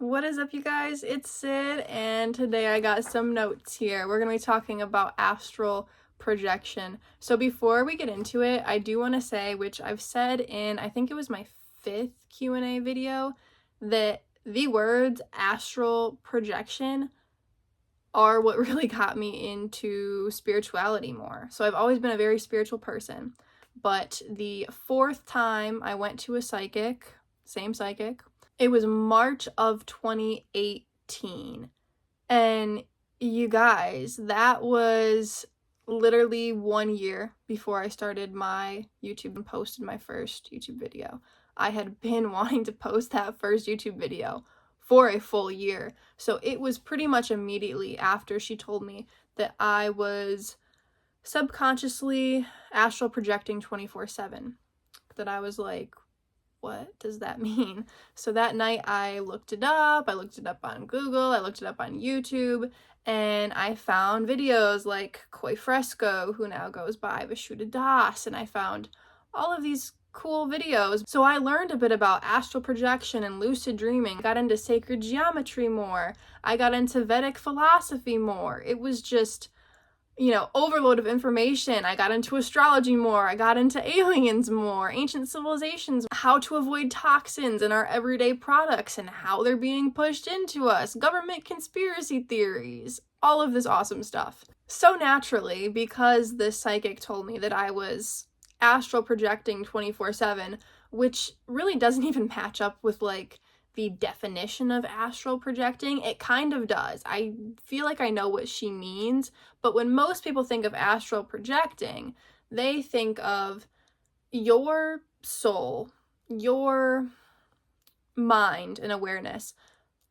What is up, you guys? It's Sid, and today I got some notes here. We're going to be talking about astral projection. So before we get into it, I do want to say, which I've said in, I think it was my 5th Q&A video, that the words astral projection are what really got me into spirituality more. So I've always been a very spiritual person, but the 4th time I went to a psychic, same psychic, it was March of 2018. And you guys, that was literally 1 year before I started my YouTube and posted my first YouTube video. I had been wanting to post that first YouTube video for a full year. So it was pretty much immediately after she told me that I was subconsciously astral projecting 24/7 that I was like, what does that mean? So that night I looked it up on Google, I looked it up on YouTube, and I found videos like Koi Fresco, who now goes by Vishuddha Das, and I found all of these cool videos. So I learned a bit about astral projection and lucid dreaming, got into sacred geometry more, I got into Vedic philosophy more. It was just, overload of information. I got into astrology more, I got into aliens more, ancient civilizations, how to avoid toxins in our everyday products and how they're being pushed into us, government conspiracy theories, all of this awesome stuff. So naturally, because this psychic told me that I was astral projecting 24/7, which really doesn't even match up with the definition of astral projecting. It kind of does. I feel like I know what she means, but when most people think of astral projecting, they think of your soul, your mind and awareness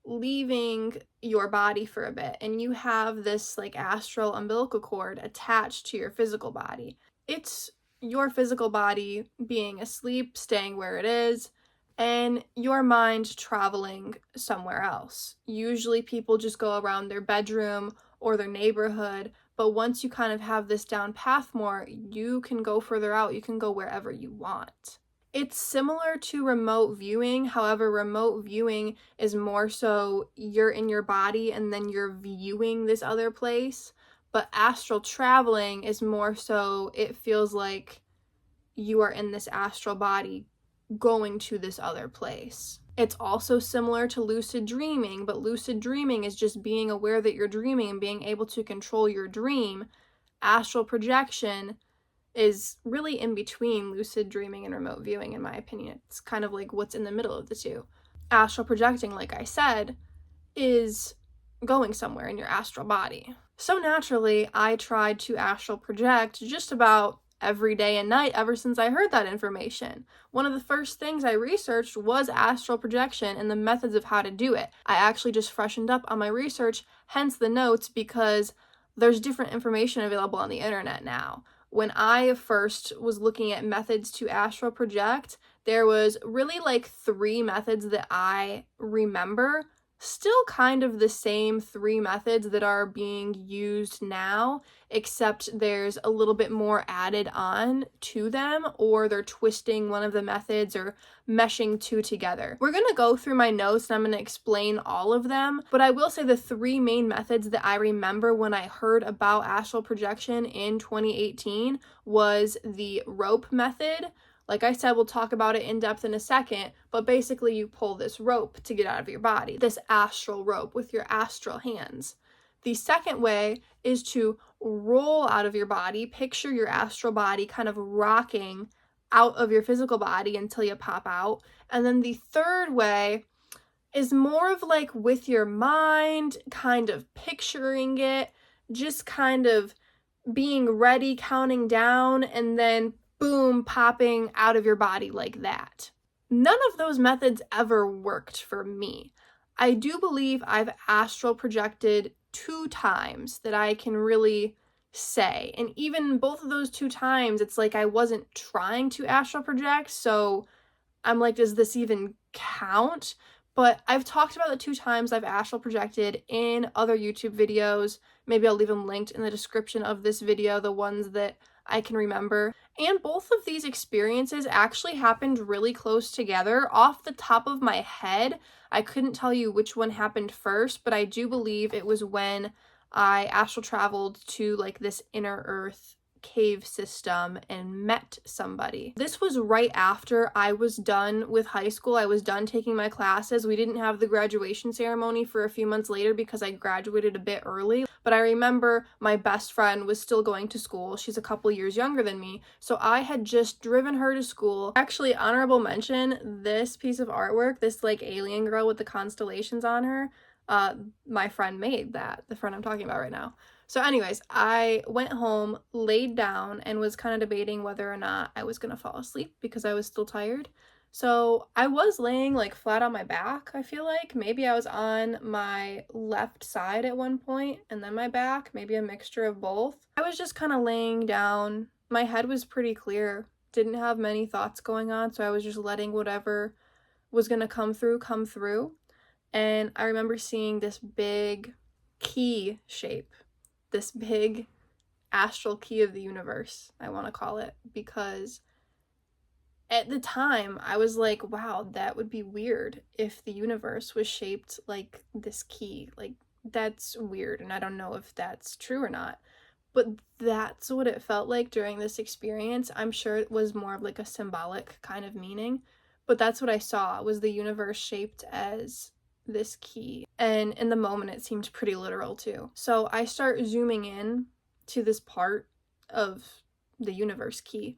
leaving your body for a bit, and you have this astral umbilical cord attached to your physical body. It's your physical body being asleep, staying where it is, and your mind traveling somewhere else. Usually people just go around their bedroom or their neighborhood, but once you kind of have this down path more, you can go further out, you can go wherever you want. It's similar to remote viewing, however, remote viewing is more so you're in your body and then you're viewing this other place, but astral traveling is more so it feels like you are in this astral body going to this other place. It's also similar to lucid dreaming, but lucid dreaming is just being aware that you're dreaming and being able to control your dream. Astral projection is really in between lucid dreaming and remote viewing, in my opinion. It's kind of like what's in the middle of the two. Astral projecting, like I said, is going somewhere in your astral body. So naturally, I tried to astral project just about every day and night ever since I heard that information. One of the first things I researched was astral projection and the methods of how to do it. I actually just freshened up on my research, hence the notes, because there's different information available on the internet now. When I first was looking at methods to astral project, there was really 3 methods that I remember. Still kind of the same 3 methods that are being used now, except there's a little bit more added on to them, or they're twisting one of the methods or meshing 2 together. We're going to go through my notes and I'm going to explain all of them, but I will say the 3 main methods that I remember when I heard about astral projection in 2018 was the rope method. Like I said, we'll talk about it in depth in a second, but basically you pull this rope to get out of your body, this astral rope with your astral hands. The second way is to roll out of your body, picture your astral body kind of rocking out of your physical body until you pop out. And then the third way is more of with your mind, kind of picturing it, just kind of being ready, counting down, and then boom, popping out of your body like that. None of those methods ever worked for me. I do believe I've astral projected 2 times that I can really say. And even both of those 2 times, it's I wasn't trying to astral project, so I'm does this even count? But I've talked about the 2 times I've astral projected in other YouTube videos. Maybe I'll leave them linked in the description of this video, the ones that I can remember. And both of these experiences actually happened really close together. Off the top of my head, I couldn't tell you which one happened first, but I do believe it was when I astral traveled to like this inner earth cave system and met somebody. This was right after I was done with high school. I was done taking my classes. We didn't have the graduation ceremony for a few months later because I graduated a bit early, but I remember my best friend was still going to school. She's a couple years younger than me, so I had just driven her to school. Actually, honorable mention, this piece of artwork, this like alien girl with the constellations on her, my friend made that, the friend I'm talking about right now. So anyways, I went home, laid down, and was kind of debating whether or not I was going to fall asleep because I was still tired. So I was laying like flat on my back, I feel like. Maybe I was on my left side at one point and then my back, maybe a mixture of both. I was just kind of laying down. My head was pretty clear, didn't have many thoughts going on, so I was just letting whatever was going to come through. And I remember seeing this big key shape. This big astral key of the universe, I want to call it, because at the time I was like, wow, that would be weird if the universe was shaped like this key. Like, that's weird, and I don't know if that's true or not, but that's what it felt like during this experience. I'm sure it was more of like a symbolic kind of meaning, but that's what I saw, was the universe shaped as this key, and in the moment it seemed pretty literal too. So I start zooming in to this part of the universe key,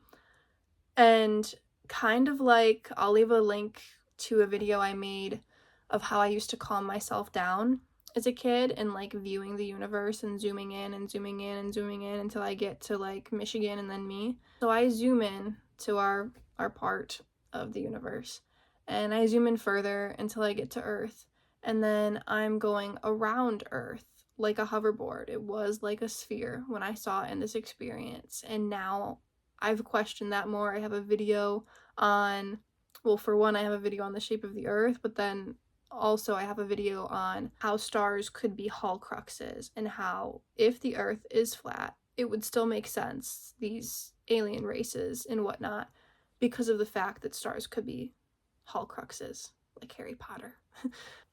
and kind of like, I'll leave a link to a video I made of how I used to calm myself down as a kid and like viewing the universe and zooming in and zooming in and zooming in until I get to like Michigan and then me. So I zoom in to our part of the universe, and I zoom in further until I get to Earth. And then I'm going around Earth like a hoverboard. It was like a sphere when I saw it in this experience. And now I've questioned that more. I have a video on, well, for one, I have a video on the shape of the Earth, but then also I have a video on how stars could be Horcruxes and how if the Earth is flat, it would still make sense, these alien races and whatnot, because of the fact that stars could be Horcruxes, like Harry Potter.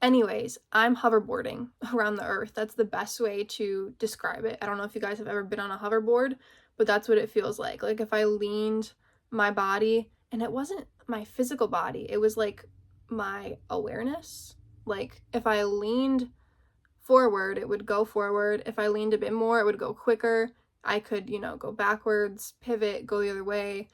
Anyways, I'm hoverboarding around the Earth. That's the best way to describe it. I don't know if you guys have ever been on a hoverboard, but that's what it feels like. Like if I leaned my body, and it wasn't my physical body, it was like my awareness. Like if I leaned forward, it would go forward. If I leaned a bit more, it would go quicker. I could, go backwards, pivot, go the other way,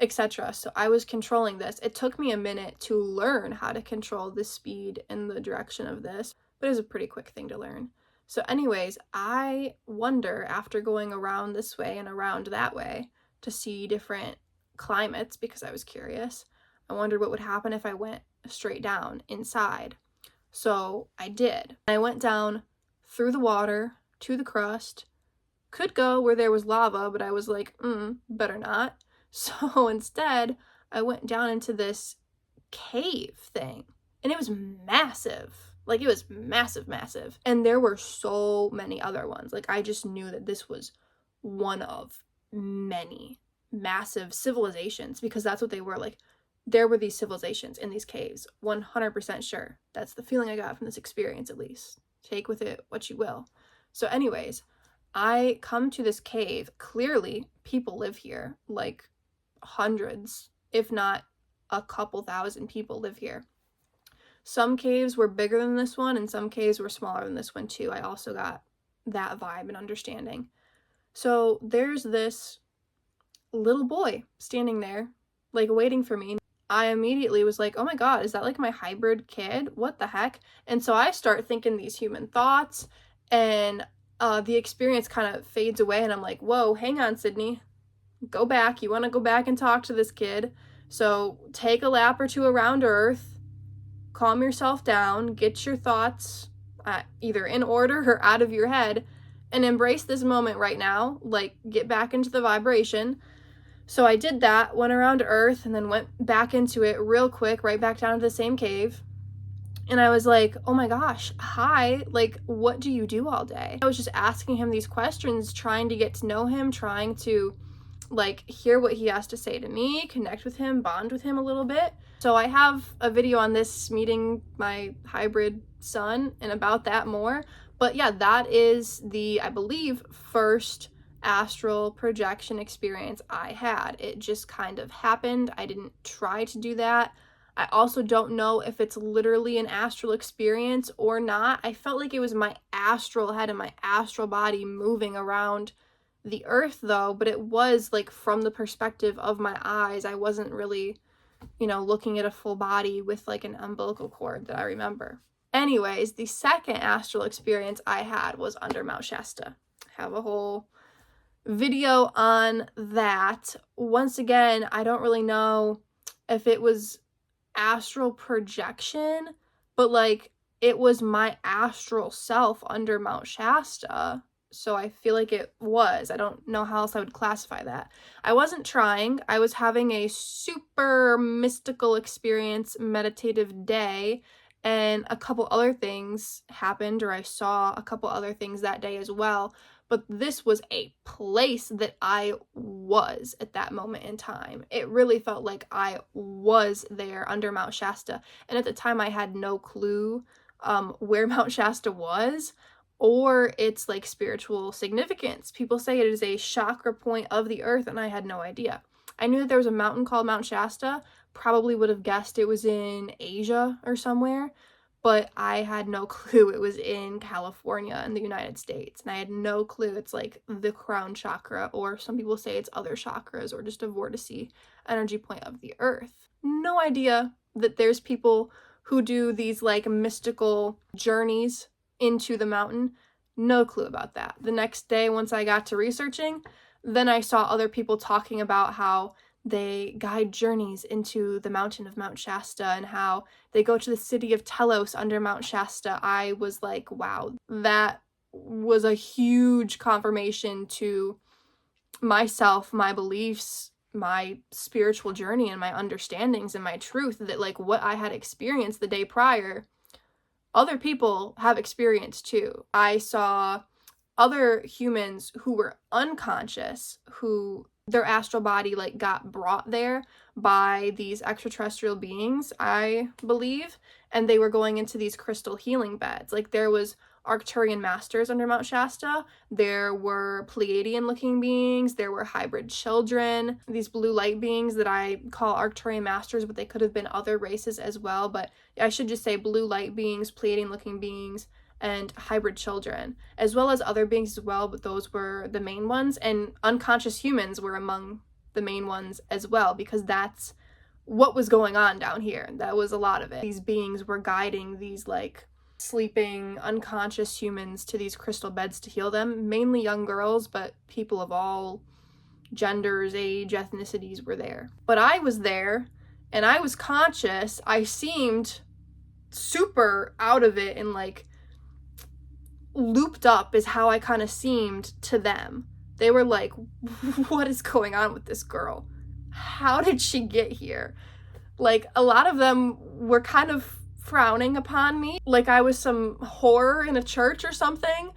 etc. So I was controlling this. It took me a minute to learn how to control the speed and the direction of this, but it was a pretty quick thing to learn. So anyways, I wonder, after going around this way and around that way to see different climates, because I was curious, I wondered what would happen if I went straight down inside. So I did. I went down through the water to the crust. Could go where there was lava, but I was like, better not. So instead, I went down into this cave thing, and it was massive. Like, it was massive, massive. And there were so many other ones. Like, I just knew that this was one of many massive civilizations, because that's what they were. Like, there were these civilizations in these caves, 100% sure. That's the feeling I got from this experience, at least. Take with it what you will. So anyways, I come to this cave. Clearly, people live here. Like, hundreds, if not a couple thousand people live here. Some caves were bigger than this one, and some caves were smaller than this one too. I also got that vibe and understanding. So there's this little boy standing there, like waiting for me. I immediately was like, oh my god, is that like my hybrid kid? What the heck? And so I start thinking these human thoughts, and the experience kind of fades away, and I'm like, whoa, hang on, Sydney. Go back. You want to go back and talk to this kid. So take a lap or two around Earth, calm yourself down, get your thoughts either in order or out of your head, and embrace this moment right now. Like, get back into the vibration. So I did that, went around Earth, and then went back into it real quick, right back down to the same cave. And I was like, oh my gosh, hi, like, what do you do all day? I was just asking him these questions, trying to get to know him, trying to like hear what he has to say to me, connect with him, bond with him a little bit. So I have a video on this, meeting my hybrid son, and about that more. But yeah, that is the, I believe, first astral projection experience I had. It just kind of happened. I didn't try to do that. I also don't know if it's literally an astral experience or not. I felt like it was my astral head and my astral body moving around the earth though, but it was like from the perspective of my eyes. I wasn't really, looking at a full body with like an umbilical cord that I remember. Anyways, the second astral experience I had was under Mount Shasta. I have a whole video on that. Once again, I don't really know if it was astral projection, but like it was my astral self under Mount Shasta. So I feel like it was. I don't know how else I would classify that. I wasn't trying. I was having a super mystical experience, meditative day, and a couple other things happened, or I saw a couple other things that day as well. But this was a place that I was at that moment in time. It really felt like I was there under Mount Shasta. And at the time I had no clue where Mount Shasta was, or its like spiritual significance. People say it is a chakra point of the earth, and I had no idea. I knew that there was a mountain called Mount Shasta, probably would have guessed it was in Asia or somewhere, but I had no clue it was in California in the United States. And I had no clue it's like the crown chakra, or some people say it's other chakras, or just a vortice energy point of the earth. No idea that there's people who do these like mystical journeys into the mountain. No clue about that. The next day, once I got to researching, then I saw other people talking about how they guide journeys into the mountain of Mount Shasta and how they go to the city of Telos under Mount Shasta. I was like, wow, that was a huge confirmation to myself, my beliefs, my spiritual journey, and my understandings and my truth, that like what I had experienced the day prior, other people have experienced too. I saw other humans who were unconscious, who their astral body like got brought there by these extraterrestrial beings, I believe, and they were going into these crystal healing beds. Like there was Arcturian masters under Mount Shasta, there were Pleiadian looking beings, there were hybrid children, these blue light beings that I call Arcturian masters, but they could have been other races as well, but I should just say blue light beings, Pleiadian looking beings, and hybrid children, as well as other beings as well, but those were the main ones, and unconscious humans were among the main ones as well, because that's what was going on down here. That was a lot of it. These beings were guiding these like sleeping unconscious humans to these crystal beds to heal them, mainly young girls, but people of all genders, age, ethnicities were there. But I was there and I was conscious. I seemed super out of it and like looped up is how I kind of seemed to them. They were like, what is going on with this girl? How did she get here? Like a lot of them were kind of frowning upon me, like I was some whore in a church or something,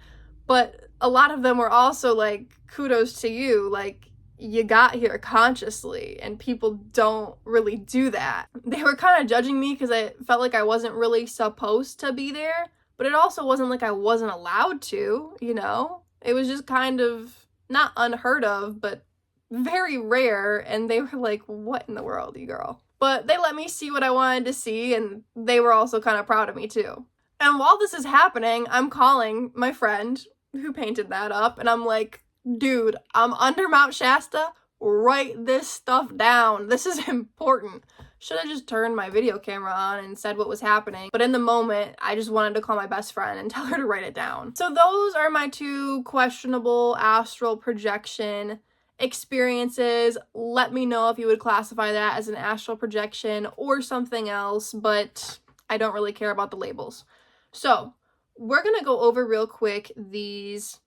but a lot of them were also like, kudos to you, like you got here consciously, and people don't really do that. They were kind of judging me because I felt like I wasn't really supposed to be there, but it also wasn't like I wasn't allowed to, it was just kind of not unheard of, but very rare, and they were like, what in the world, you girl? But they let me see what I wanted to see, and they were also kind of proud of me too. And while this is happening, I'm calling my friend who painted that up, and I'm like, dude, I'm under Mount Shasta, write this stuff down. This is important. Should have just turned my video camera on and said what was happening. But in the moment, I just wanted to call my best friend and tell her to write it down. So those are my two questionable astral projection experiences. Let me know if you would classify that as an astral projection or something else, but I don't really care about the labels. So we're gonna go over real quick these.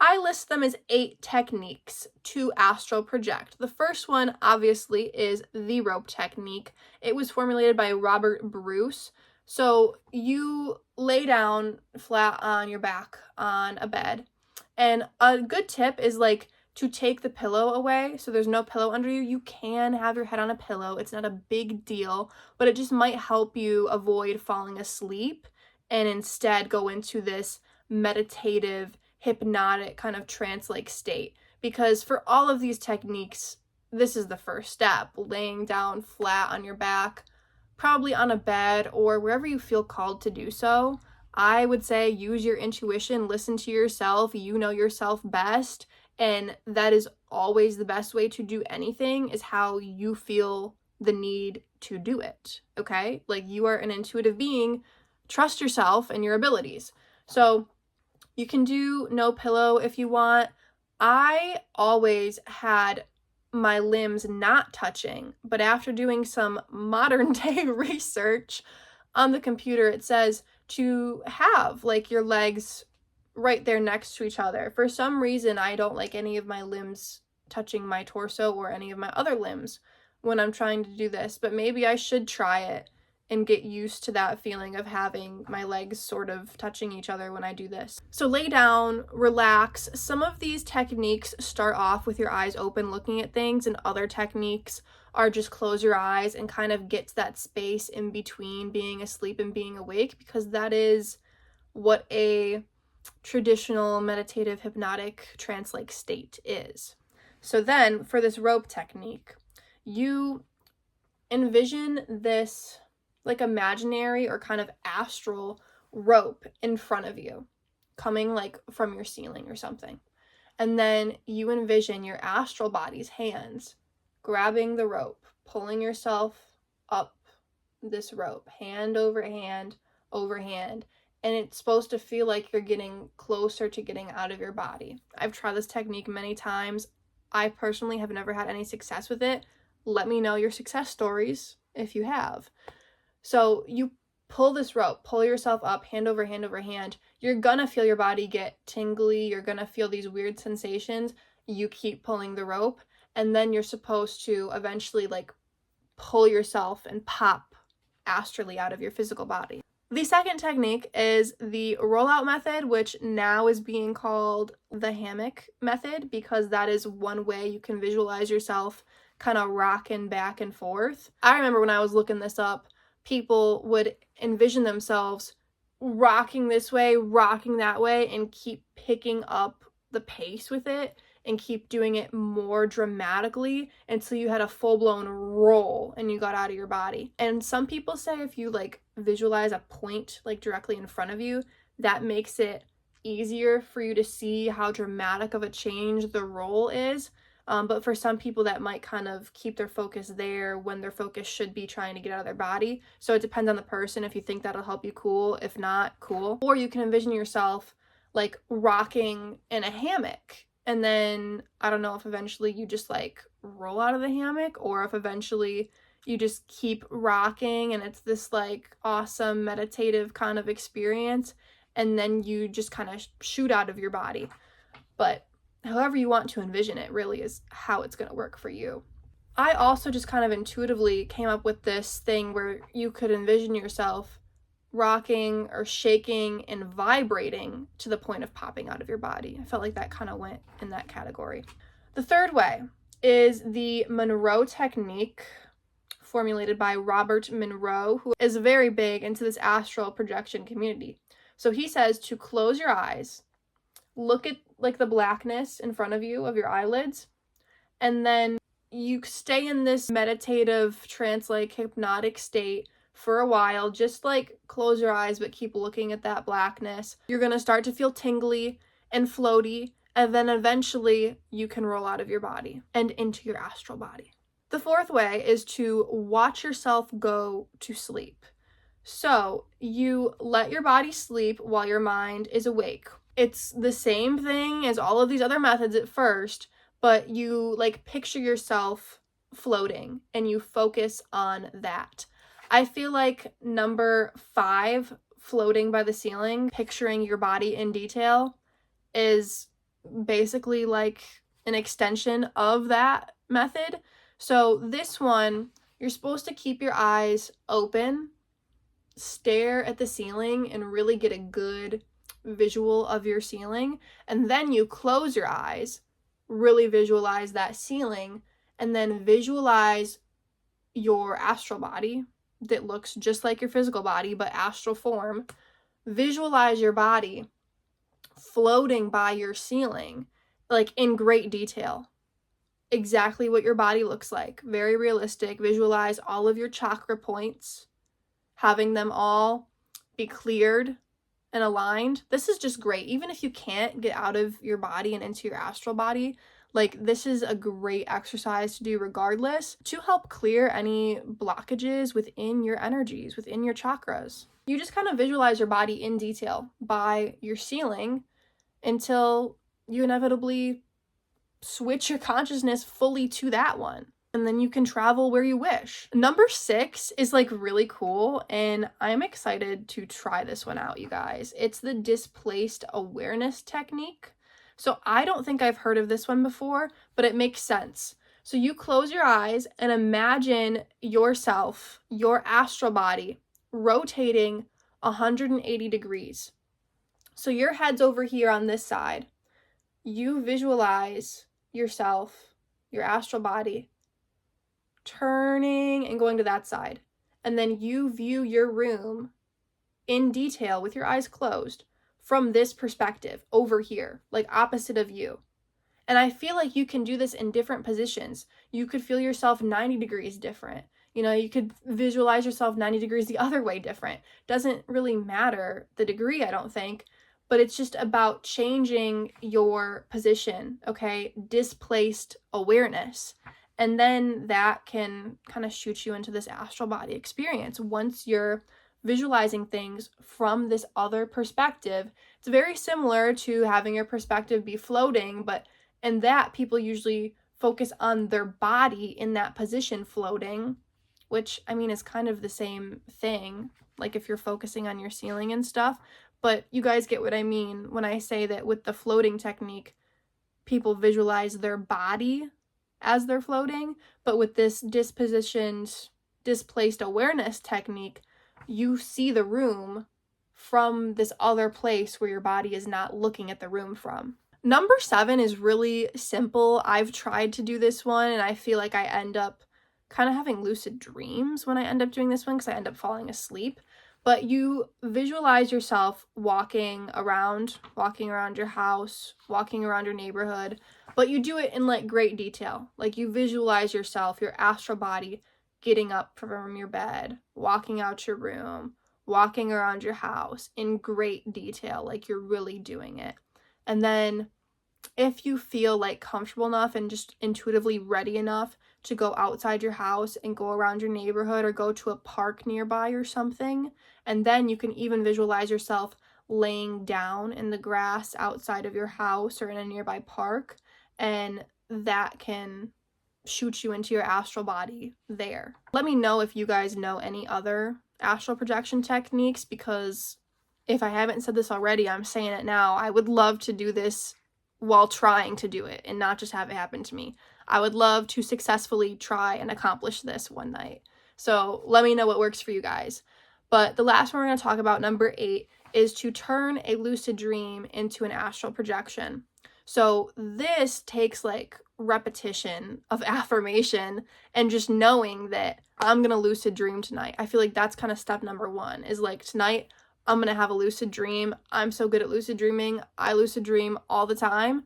I list them as 8 techniques to astral project. The first one obviously is the rope technique. It was formulated by Robert Bruce. So you lay down flat on your back on a bed, and a good tip is like to take the pillow away, so there's no pillow under you. You can have your head on a pillow. It's not a big deal, but it just might help you avoid falling asleep and instead go into this meditative, hypnotic kind of trance-like state. Because for all of these techniques, this is the first step, laying down flat on your back, probably on a bed or wherever you feel called to do so. I would say use your intuition, listen to yourself, you know yourself best, and that is always the best way to do anything, is how you feel the need to do it, okay? Like, you are an intuitive being, trust yourself and your abilities. So you can do no pillow if you want. I always had my limbs not touching, but after doing some modern day research on the computer, it says to have like your legs right there next to each other. For some reason, I don't like any of my limbs touching my torso or any of my other limbs when I'm trying to do this, but maybe I should try it and get used to that feeling of having my legs sort of touching each other when I do this. So lay down, relax. Some of these techniques start off with your eyes open looking at things, and other techniques are just close your eyes and kind of get to that space in between being asleep and being awake, because that is what a traditional meditative hypnotic trance-like state is. So then for this rope technique, you envision this like imaginary or kind of astral rope in front of you, coming like from your ceiling or something. And then you envision your astral body's hands grabbing the rope, pulling yourself up this rope, hand over hand over hand. And it's supposed to feel like you're getting closer to getting out of your body. I've tried this technique many times. I personally have never had any success with it. Let me know your success stories if you have. So you pull this rope, pull yourself up, hand over hand over hand. You're gonna feel your body get tingly. You're gonna feel these weird sensations. You keep pulling the rope, and then you're supposed to eventually like pull yourself and pop astrally out of your physical body. The second technique is the rollout method, which now is being called the hammock method, because that is one way you can visualize yourself kind of rocking back and forth. I remember when I was looking this up, people would envision themselves rocking this way, rocking that way, and keep picking up the pace with it and keep doing it more dramatically until you had a full-blown roll and you got out of your body. And some people say if you like visualize a point like directly in front of you, that makes it easier for you to see how dramatic of a change the roll is. But for some people that might kind of keep their focus there when their focus should be trying to get out of their body. So it depends on the person. If you think that'll help you, cool. If not, cool. Or you can envision yourself like rocking in a hammock, and then I don't know if eventually you just like roll out of the hammock, or if eventually you just keep rocking and it's this like awesome meditative kind of experience, and then you just kind of shoot out of your body. But however you want to envision it really is how it's going to work for you. I also just kind of intuitively came up with this thing where you could envision yourself rocking or shaking and vibrating to the point of popping out of your body. I felt like that kind of went in that category. The third way is the Monroe technique, formulated by Robert Monroe, who is very big into this astral projection community. So he says to close your eyes, look at like the blackness in front of you of your eyelids, and then you stay in this meditative trance-like hypnotic state for a while. Just like close your eyes but keep looking at that blackness. You're going to start to feel tingly and floaty, and then eventually you can roll out of your body and into your astral body. The fourth way is to watch yourself go to sleep. So you let your body sleep while your mind is awake. It's the same thing as all of these other methods at first, but you like picture yourself floating and you focus on that. I feel like number 5, floating by the ceiling, picturing your body in detail, is basically like an extension of that method. So this one, you're supposed to keep your eyes open, stare at the ceiling, and really get a good visual of your ceiling, and then you close your eyes, really visualize that ceiling, and then visualize your astral body that looks just like your physical body, but astral form. Visualize your body floating by your ceiling, like in great detail. Exactly what your body looks like. Very realistic. Visualize all of your chakra points, having them all be cleared and aligned. This is just great. Even if you can't get out of your body and into your astral body, like, this is a great exercise to do regardless, to help clear any blockages within your energies, within your chakras. You just kind of visualize your body in detail by your ceiling until you inevitably switch your consciousness fully to that one. And then you can travel where you wish. Number 6 is like really cool, and I'm excited to try this one out, you guys. It's the displaced awareness technique. So I don't think I've heard of this one before, but it makes sense. So you close your eyes and imagine yourself, your astral body, rotating 180 degrees. So your head's over here on this side. You visualize yourself, your astral body, turning and going to that side. And then you view your room in detail with your eyes closed from this perspective over here, like opposite of you. And I feel like you can do this in different positions. You could feel yourself 90 degrees different. You know, you could visualize yourself 90 degrees the other way different. Doesn't really matter the degree, I don't think, but it's just about changing your position, okay? Displaced awareness. And then that can kind of shoot you into this astral body experience. Once you're visualizing things from this other perspective, it's very similar to having your perspective be floating, but in that, people usually focus on their body in that position floating, which, I mean, is kind of the same thing, like if you're focusing on your ceiling and stuff. But you guys get what I mean when I say that with the floating technique, people visualize their body as they're floating, but with this displaced awareness technique, you see the room from this other place where your body is not looking at the room from. Number 7 is really simple. I've tried to do this one, and I feel like I end up kind of having lucid dreams when I end up doing this one because I end up falling asleep. But you visualize yourself walking around your house, walking around your neighborhood, but you do it in like great detail. Like you visualize yourself, your astral body, getting up from your bed, walking out your room, walking around your house in great detail, like you're really doing it. And then if you feel like comfortable enough and just intuitively ready enough to go outside your house and go around your neighborhood or go to a park nearby or something, and then you can even visualize yourself laying down in the grass outside of your house or in a nearby park, and that can shoot you into your astral body there. Let me know if you guys know any other astral projection techniques, because if I haven't said this already, I'm saying it now. I would love to do this while trying to do it and not just have it happen to me. I would love to successfully try and accomplish this one night. So let me know what works for you guys. But the last one we're going to talk about, number 8, is to turn a lucid dream into an astral projection. So this takes like repetition of affirmation and just knowing that I'm going to lucid dream tonight. I feel like that's kind of step number 1, is like, tonight I'm going to have a lucid dream. I'm so good at lucid dreaming. I lucid dream all the time.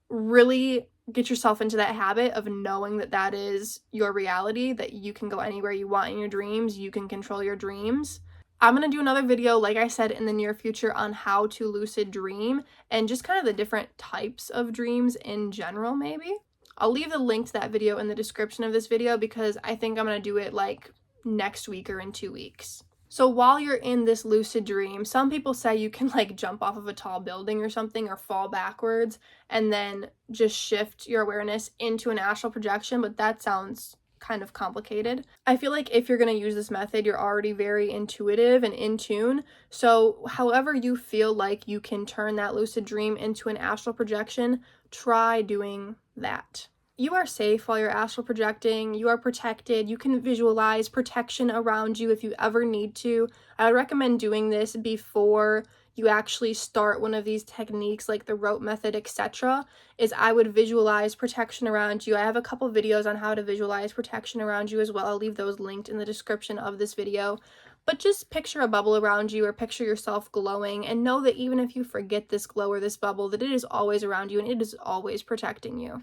Really get yourself into that habit of knowing that that is your reality, that you can go anywhere you want in your dreams. You can control your dreams. I'm going to do another video, like I said, in the near future on how to lucid dream and just kind of the different types of dreams in general, maybe. I'll leave the link to that video in the description of this video because I think I'm going to do it like next week or in 2 weeks. So while you're in this lucid dream, some people say you can like jump off of a tall building or something or fall backwards and then just shift your awareness into an astral projection, but that sounds kind of complicated. I feel like if you're going to use this method, you're already very intuitive and in tune. So however you feel like you can turn that lucid dream into an astral projection, try doing that. you are safe while you're astral projecting. You are protected. You can visualize protection around you if you ever need to. I would recommend doing this before you actually start one of these techniques like the rope method, etc. Is I would visualize protection around you. I have a couple videos on how to visualize protection around you as well. I'll leave those linked in the description of this video. But just picture a bubble around you or picture yourself glowing, and know that even if you forget this glow or this bubble, that it is always around you and it is always protecting you.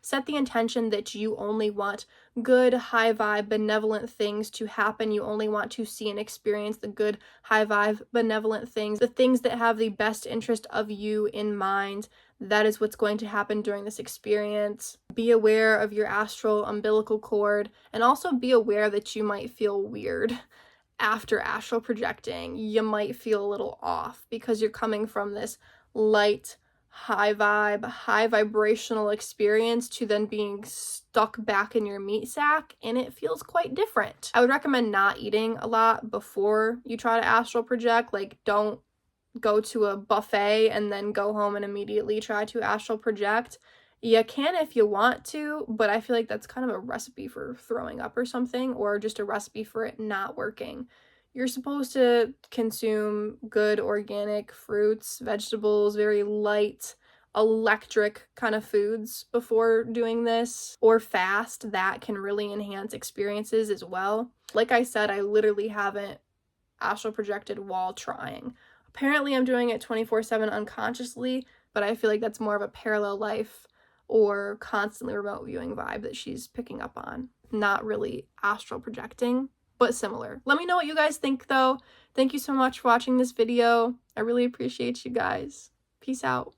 Set the intention that you only want good, high vibe, benevolent things to happen. You only want to see and experience the good, high vibe, benevolent things, the things that have the best interest of you in mind. That is what's going to happen during this experience. Be aware of your astral umbilical cord, and also be aware that you might feel weird after astral projecting. You might feel a little off because you're coming from this light, high vibe, high vibrational experience to then being stuck back in your meat sack, and it feels quite different. I would recommend not eating a lot before you try to astral project. Like, don't go to a buffet and then go home and immediately try to astral project. You can if you want to, but I feel like that's kind of a recipe for throwing up or something, or just a recipe for it not working. You're supposed to consume good organic fruits, vegetables, very light, electric kind of foods before doing this, or fast. That can really enhance experiences as well. Like I said, I literally haven't astral projected while trying. Apparently I'm doing it 24/7 unconsciously, but I feel like that's more of a parallel life or constantly remote viewing vibe that she's picking up on. Not really astral projecting, but similar. Let me know what you guys think though. Thank you so much for watching this video. I really appreciate you guys. Peace out.